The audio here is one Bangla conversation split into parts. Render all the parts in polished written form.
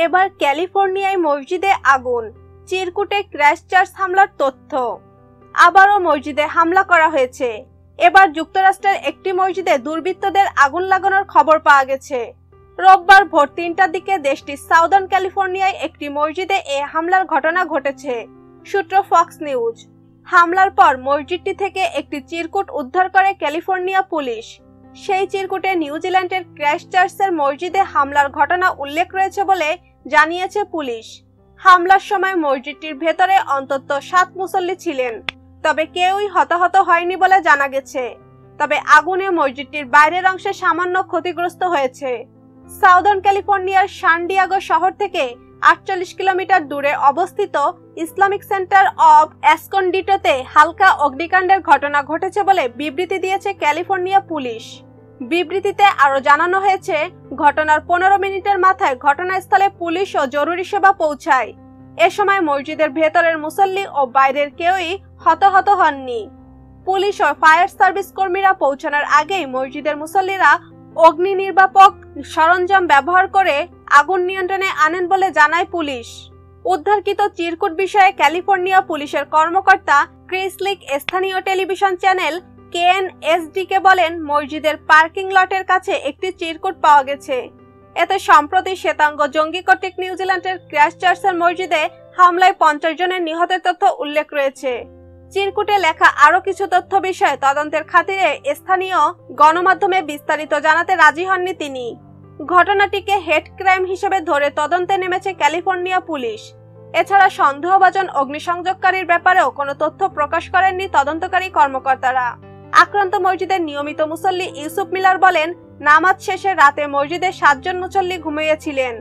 এবার ক্যালিফোর্নিয়ায় মসজিদে আগুন, চিরকুটে ক্রাইস্টচার্চ হামলার তথ্য। আবারও মসজিদে হামলা করা হয়েছে। এবার যুক্তরাষ্ট্রের একটি মসজিদে দুর্বৃত্তদের আগুন লাগানোর খবর পাওয়া গেছে। রোববার ভোর ৩টার দিকে দেশটির সাউদার্ন ক্যালিফোর্নিয়ায় একটি মসজিদে এ হামলার ঘটনা ঘটেছে, সূত্র ফক্স নিউজ। হামলার পর মসজিদটি থেকে একটি চিরকুট উদ্ধার করে ক্যালিফোর্নিয়া পুলিশ। সেই চিরকুটে নিউজিল্যান্ডের ক্রাইস্টচার্চের মসজিদে হামলার ঘটনা উল্লেখ রয়েছে বলে জানিয়েছে পুলিশ। হামলার সময় মসজিদটির ভেতরে অন্তত ৭ মুসল্লি ছিলেন, তবে কেউই হতাহত হয়নি বলে জানা গেছে। তবে আগুনে মসজিদটির বাইরের অংশে সামান্য ক্ষতিগ্রস্ত হয়েছে। সাউদার্ন ক্যালিফোর্নিয়ার সান ডিয়েগো শহর থেকে ৪৮ কিলোমিটার দূরে অবস্থিত ইসলামিক সেন্টার অব এসকন্ডিটোতে হালকা অগ্নিকাণ্ডের ঘটনা ঘটেছে বলে বিবৃতি দিয়েছে ক্যালিফোর্নিয়া পুলিশ। বিবৃতিতে আরো জানানো হয়েছে, ঘটনার ১৫ মিনিটের মাথায় ঘটনাস্থলে পুলিশ ও জরুরি সেবা পৌঁছায়। এ সময় মসজিদের ভেতরের মুসল্লি ও বাইরের কেউই হতাহত হননি। পুলিশ ও ফায়ার সার্ভিস কর্মীরা পৌঁছানোর আগেই মসজিদের মুসল্লিরা অগ্নি নির্বাপক সরঞ্জাম ব্যবহার করে আগুন নিয়ন্ত্রণে আনেন বলে জানায় পুলিশ। উদ্ধারকৃত চিরকুট বিষয়ে ক্যালিফোর্নিয়া পুলিশের কর্মকর্তা ক্রিস লিক স্থানীয় টেলিভিশন চ্যানেল KNSD কে বলেন, মসজিদের পার্কিং লটের কাছে একটি চিরকুট পাওয়া গেছে। এতে সম্প্রতি শ্বেতাঙ্গ জঙ্গি কর্তৃক নিউজিল্যান্ডের ক্রাইস্টচার্চের মসজিদে হামলায় ৫০ জনের নিহতের তথ্য উল্লেখ রয়েছে। চিরকুটে লেখা আরো কিছু তথ্য বিষয়ে তদন্তের খাতিরে স্থানীয় গণমাধ্যমে বিস্তারিত জানাতে রাজি হননি তিনি। ঘটনাটিকে হেড ক্রাইম হিসেবে ধরে তদন্তে নেমেছে ক্যালিফোর্নিয়া পুলিশ। এছাড়া সন্দেহভাজন অগ্নিসংযোগকারীর ব্যাপারেও কোনো তথ্য প্রকাশ করেননি তদন্তকারী কর্মকর্তারা। আক্রান্ত মসজিদের নিয়মিত মুসল্লি ইউসুফ মিলার বলেন, নামাজ শেষে রাতে মসজিদে ৭ জন মুসল্লি ঘুমিয়েছিলেন।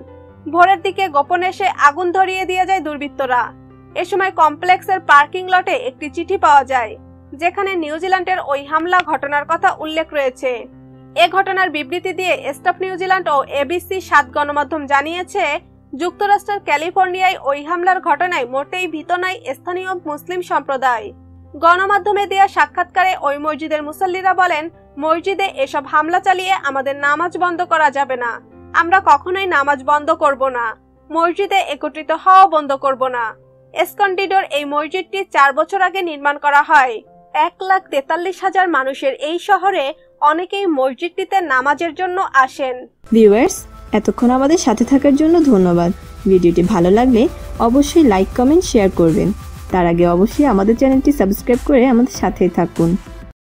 ভোরের দিকে গোপনে এসে আগুন ধরিয়ে দিয়ে যায় দুর্বৃত্তরা। এ সময় কমপ্লেক্সের পার্কিং লটে একটি চিঠি পাওয়া যায়, যেখানে নিউজিল্যান্ডের ওই হামলা ঘটনার কথা উল্লেখ রয়েছে। এ ঘটনার বিবৃতি দিয়ে স্টাফ নিউজিল্যান্ড ও ABC ৭ গণমাধ্যম জানিয়েছে, যুক্তরাষ্ট্রের ক্যালিফোর্নিয়ায় ওই হামলার ঘটনায় মোটেই ভীত নয় স্থানীয় মুসলিম সম্প্রদায়। গণমাধ্যমে দেয়া সাক্ষাৎকারে ওই মসজিদের মুসল্লিরা বলেন, মসজিদে এসব হামলা চালিয়ে আমাদের নামাজ বন্ধ করা যাবে না। আমরা কখনোই নামাজ বন্ধ করব না। মসজিদে একত্রিত হওয়া বন্ধ করব না। এসকন্ডিডোর এই মসজিদটি ৪ বছর আগে নির্মাণ করা হয়। ১,৪৩,০০০ মানুষের এই শহরে অনেকেই মসজিদটিতে নামাজের জন্য আসেন। ভিউয়ার্স, এতক্ষণ আমাদের সাথে থাকার জন্য ধন্যবাদ। ভিডিওটি ভালো লাগলে অবশ্যই লাইক, কমেন্ট, শেয়ার করবেন। তার আগে অবশ্যই আমাদের চ্যানেলটি সাবস্ক্রাইব করে আমাদের সাথেই থাকুন।